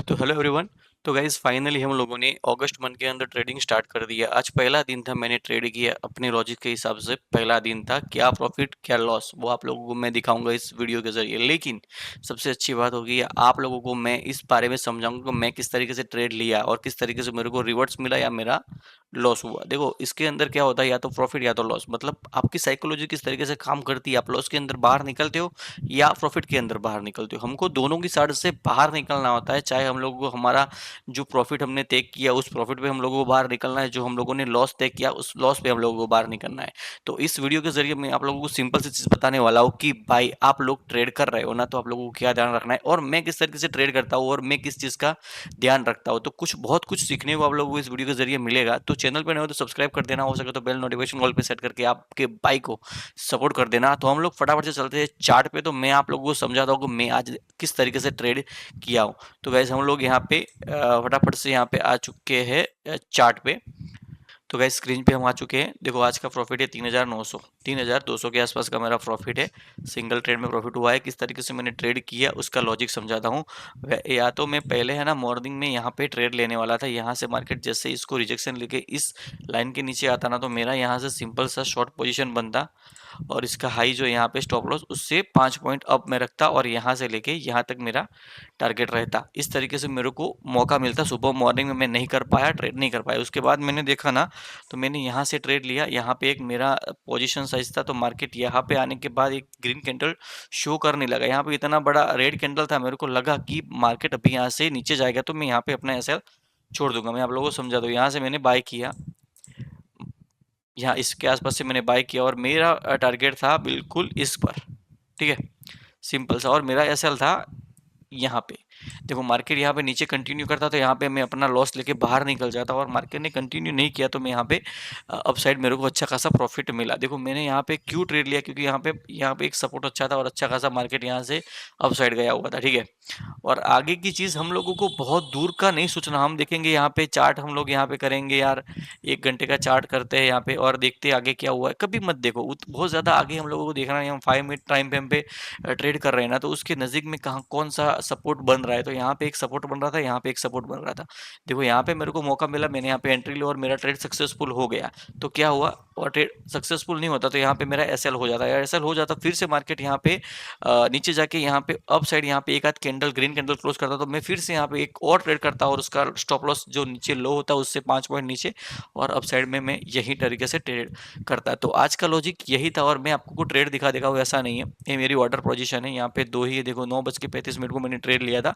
तो hello everyone. तो guys finally हम लोगों ने अगस्त मंथ के अंदर ट्रेडिंग स्टार्ट कर दिया। आज पहला दिन था, मैंने ट्रेड किया अपने लॉजिक के हिसाब से। पहला दिन था, क्या प्रॉफिट क्या लॉस वो आप लोगों को मैं दिखाऊंगा इस वीडियो के जरिए। लेकिन सबसे अच्छी बात होगी आप लोगों को मैं इस बारे में समझाऊंगा कि मैं किस तरीके से ट्रेड लिया और किस तरीके से मेरे को रिवर्ट्स मिला या मेरा लॉस हुआ। देखो इसके अंदर क्या होता है, या तो प्रॉफिट या तो लॉस। मतलब आपकी साइकोलॉजी किस तरीके से काम करती है, आप लॉस के अंदर बाहर निकलते हो या प्रॉफिट के अंदर बाहर निकलते हो। हमको दोनों की साइड से बाहर निकलना होता है। चाहे हम लोगों को हमारा जो प्रॉफिट हमने तय किया उस प्रॉफिट पे हम लोगों को बाहर निकलना है, जो हम लोगों ने लॉस तय किया उस लॉस पे हम लोगों को बाहर निकलना है। तो इस वीडियो के जरिए मैं आप लोगों को सिंपल सी चीज बताने वाला हूँ कि भाई आप लोग ट्रेड कर रहे हो ना, तो आप लोगों को क्या ध्यान रखना है और मैं किस तरीके से ट्रेड करता हूँ और मैं किस चीज का ध्यान रखता हूँ। तो कुछ बहुत कुछ सीखने को आप लोगों को इस वीडियो के जरिए मिलेगा। तो चैनल पे नए हो तो सब्सक्राइब कर देना, हो सके तो बेल नोटिफिकेशन कॉल पे सेट करके आपके भाई को सपोर्ट कर देना। तो हम लोग फटाफट से चलते हैं चार्ट पे। तो मैं आप लोगों को समझाता हूँ कि मैं आज किस तरीके से ट्रेड किया हूँ। तो गैस हम लोग यहाँ पे फटाफट से यहाँ पे आ चुके हैं चार्ट पे। तो गाइस स्क्रीन पे हम आ चुके हैं। देखो आज का प्रॉफिट है 3,900 3,200 के आसपास का मेरा प्रॉफिट है। सिंगल ट्रेड में प्रॉफिट हुआ है। किस तरीके से मैंने ट्रेड किया उसका लॉजिक समझाता हूँ। या तो मैं पहले है ना मॉर्निंग में यहाँ पे ट्रेड लेने वाला था। यहाँ से मार्केट जैसे इसको रिजेक्शन लेके इस लाइन के नीचे आता ना, तो मेरा यहाँ से सिंपल सा शॉर्ट पोजिशन बनता और इसका हाई जो यहाँ पे स्टॉप लॉस उससे 5 पॉइंट अप में रखता और यहाँ से लेके यहाँ तक मेरा टारगेट रहता। इस तरीके से मेरे को मौका मिलता। सुबह मॉर्निंग में मैं नहीं कर पाया, ट्रेड नहीं कर पाया। उसके बाद मैंने देखा ना, तो मैंने यहाँ से ट्रेड लिया। यहाँ पे एक मेरा पोजीशन साइज था, तो मार्केट यहाँ पे आने के बाद एक ग्रीन कैंडल शो करने लगा। यहाँ पे इतना बड़ा रेड कैंडल था, मेरे को लगा कि मार्केट अभी यहाँ से नीचे जाएगा तो मैं यहाँ पे अपना एसएल छोड़ दूंगा। मैं आप लोगों को समझा दूँ, यहाँ से मैंने बाय किया, यहाँ इसके आसपास से मैंने बाय किया और मेरा टारगेट था बिल्कुल इस पर। ठीक है, सिंपल सा। और मेरा एसएल था यहाँ पे। देखो मार्केट यहाँ पे नीचे कंटिन्यू करता तो यहाँ पे मैं अपना लॉस लेके बाहर निकल जाता, और मार्केट ने कंटिन्यू नहीं किया तो मैं यहाँ पे अपसाइड मेरे को अच्छा खासा प्रॉफिट मिला। देखो मैंने यहाँ पे क्यों ट्रेड लिया, क्योंकि यहाँ पे एक सपोर्ट अच्छा था और अच्छा खासा मार्केट यहाँ से अपसाइड गया हुआ था। ठीक है, और आगे की चीज़ हम लोगों को बहुत दूर का नहीं सोचना। हम देखेंगे यहाँ पे चार्ट, हम लोग यहाँ पे करेंगे यार 1 घंटे का चार्ट करते हैं यहाँ पे और देखते हैं आगे क्या हुआ है। कभी मत देखो बहुत ज़्यादा आगे हम लोगों को देखना नहीं। हम 5 मिनट टाइम फ्रेम पे ट्रेड कर रहे हैं ना, तो उसके नज़दीक में कहाँ कौन सा सपोर्ट बन रहा है। तो यहाँ पे एक सपोर्ट बन रहा था, यहाँ पे एक सपोर्ट बन रहा था। देखो यहाँ पे मेरे को मौका मिला, मैंने यहाँ पे एंट्री ली और मेरा ट्रेड सक्सेसफुल हो गया। तो क्या हुआ, और ट्रेड सक्सेसफुल नहीं होता तो यहाँ पे मेरा एसएल हो जाता है। एसएल हो जाता फिर से मार्केट यहाँ पे नीचे जाके यहाँ पे अप साइड यहाँ पे एक आध कैंडल ग्रीन कैंडल क्लोज करता, तो मैं फिर से यहाँ पे एक और ट्रेड करता और उसका स्टॉप लॉस जो नीचे लो होता है उससे 5 पॉइंट नीचे, और अप साइड में मैं यही तरीके से ट्रेड करता। तो आज का लॉजिक यही था और मैं आपको ट्रेड दिखा देगा ऐसा नहीं है। ये मेरी ऑर्डर पोजीशन है, यहाँ पे दो ही है। देखो 9:35 को मैंने ट्रेड लिया था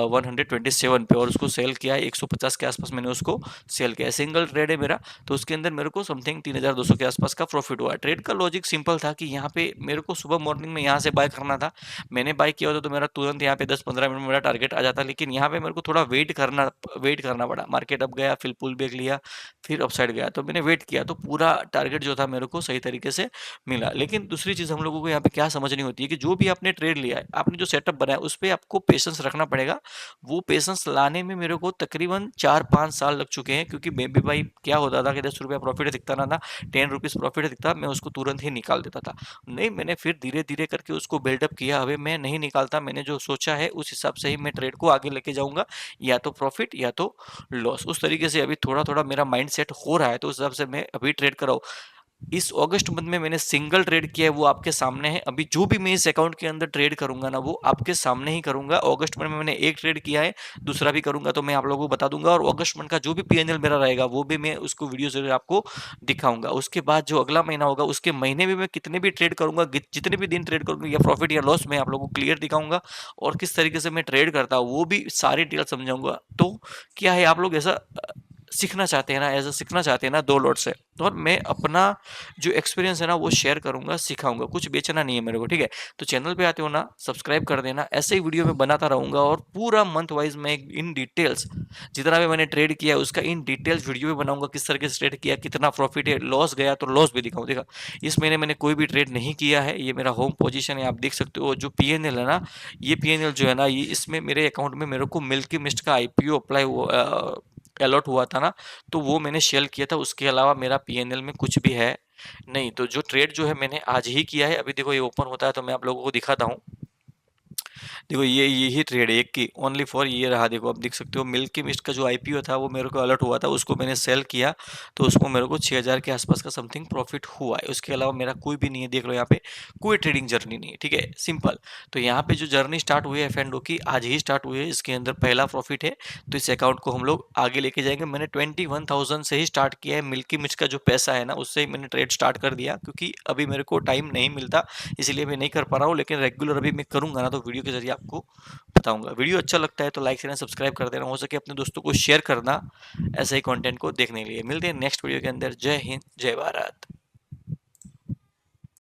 127 पे और उसको सेल किया है 150 के आसपास मैंने उसको सेल किया। सिंगल ट्रेड है मेरा, तो उसके अंदर मेरे को समथिंग 3,200 के आसपास का प्रॉफिट हुआ। ट्रेड का लॉजिक सिंपल था कि यहाँ पे मेरे को सुबह मॉर्निंग में यहाँ से बाय करना था। मैंने बाय किया होता तो मेरा तुरंत यहाँ पे 10-15 मिनट में मेरा टारगेट आ जाता, लेकिन यहाँ पे मेरे को थोड़ा वेट करना पड़ा। मार्केट अप गया, फिर पुल बैक लिया, फिर अपसाइड गया, तो मैंने वेट किया, तो पूरा टारगेट जो था मेरे को सही तरीके से मिला। लेकिन दूसरी चीज़ हम लोगों को यहाँ पे क्या समझनी होती है कि जो भी आपने ट्रेड लिया है, आपने जो सेटअप बनाया उस पर आपको पेशेंस रखना पड़ेगा। वो पेशेंस लाने में मेरे को तकरीबन 4-5 साल लग चुके हैं, क्योंकि मैं भी भाई क्या होता था कि 10 रुपया प्रॉफिट दिखता ना था, 10 रुपीज़ प्रॉफिट दिखता, मैं उसको तुरंत ही निकाल देता था। नहीं, मैंने फिर धीरे धीरे करके उसको बिल्डअप किया। अभी मैं नहीं निकालता, मैंने जो सोचा है उस हिसाब से ही मैं ट्रेड को आगे लेके जाऊंगा, या तो प्रॉफिट या तो लॉस। उस तरीके से अभी थोड़ा थोड़ा मेरा माइंड सेट हो रहा है, तो उस हिसाब से मैं अभी ट्रेड कर रहा हूँ। इस अगस्त मंथ में मैंने सिंगल ट्रेड किया है, वो आपके सामने है। अभी जो भी मैं इस अकाउंट के अंदर ट्रेड करूंगा ना, वो आपके सामने ही करूंगा। अगस्त मंथ में मैंने एक ट्रेड किया है, दूसरा भी करूंगा तो मैं आप लोगों को बता दूंगा। और अगस्त मंथ का जो भी पीएनएल मेरा रहेगा वो भी मैं उसको वीडियो जरूर आपको दिखाऊंगा। उसके बाद जो अगला महीना होगा उसके महीने में मैं कितने भी ट्रेड करूंगा, जितने भी दिन ट्रेड करूंगा, या प्रॉफिट या लॉस, मैं आप लोगों को क्लियर दिखाऊंगा। और किस तरीके से मैं ट्रेड करता हूँ वो भी सारी डिटेल समझाऊंगा। तो क्या है, आप लोग ऐसा सीखना चाहते हैं ना, ऐसा सीखना चाहते हैं ना दो लोड से, और मैं अपना जो एक्सपीरियंस है ना वो शेयर करूंगा, सिखाऊंगा। कुछ बेचना नहीं है मेरे को, ठीक है। तो चैनल पे आते हो ना, सब्सक्राइब कर देना। ऐसे ही वीडियो में बनाता रहूंगा और पूरा मंथ वाइज मैं इन डिटेल्स जितना भी मैंने ट्रेड किया उसका इन डिटेल्स वीडियो में बनाऊंगा। किस तरीके से ट्रेड किया, कितना प्रॉफिट है, लॉस गया तो लॉस भी दिखाऊँ। देखा, इस महीने मैंने कोई भी ट्रेड नहीं किया है। ये मेरा होम पोजीशन है, आप देख सकते हो। जो पीएनएल है ना, ये पीएनएल जो है ना, ये इसमें मेरे अकाउंट में मेरे को मिल्की मिस्ट का आईपीओ अप्लाई अलॉट हुआ था ना, तो वो मैंने शेयर किया था। उसके अलावा मेरा पीएनएल में कुछ भी है नहीं। तो जो ट्रेड जो है मैंने आज ही किया है। अभी देखो ये ओपन होता है तो मैं आप लोगों को दिखाता हूँ। देखो ये यही ट्रेड है एक की ओनली फॉर ये रहा। देखो आप देख सकते हो मिल्की मिस्ट का जो आईपीओ था वो मेरे को अलर्ट हुआ था, उसको मैंने सेल किया तो उसको मेरे को 6,000 के आसपास का समथिंग प्रॉफिट हुआ है। उसके अलावा मेरा कोई भी नहीं है, देख लो यहाँ पे कोई ट्रेडिंग जर्नी नहीं है, ठीक है, सिंपल। तो यहाँ पे जो जर्नी स्टार्ट हुई है एफ एंड ओ की आज ही स्टार्ट हुई है, इसके अंदर पहला प्रॉफिट है। तो इस अकाउंट को हम लोग आगे लेके जाएंगे। मैंने 21,000 से ही स्टार्ट किया है, मिल्की मिस्ट का जो पैसा है ना उससे ही मैंने ट्रेड स्टार्ट कर दिया, क्योंकि अभी मेरे को टाइम नहीं मिलता इसलिए मैं नहीं कर पा रहा हूँ। लेकिन रेगुलर अभी मैं करूंगा ना तो वीडियो के जरिए आपको बताऊंगा। वीडियो अच्छा लगता है तो लाइक शेयर सब्सक्राइब कर देना, हो सके अपने दोस्तों को शेयर करना ऐसे ही कंटेंट को देखने के लिए। मिलते हैं नेक्स्ट वीडियो के अंदर। जय हिंद, जय भारत।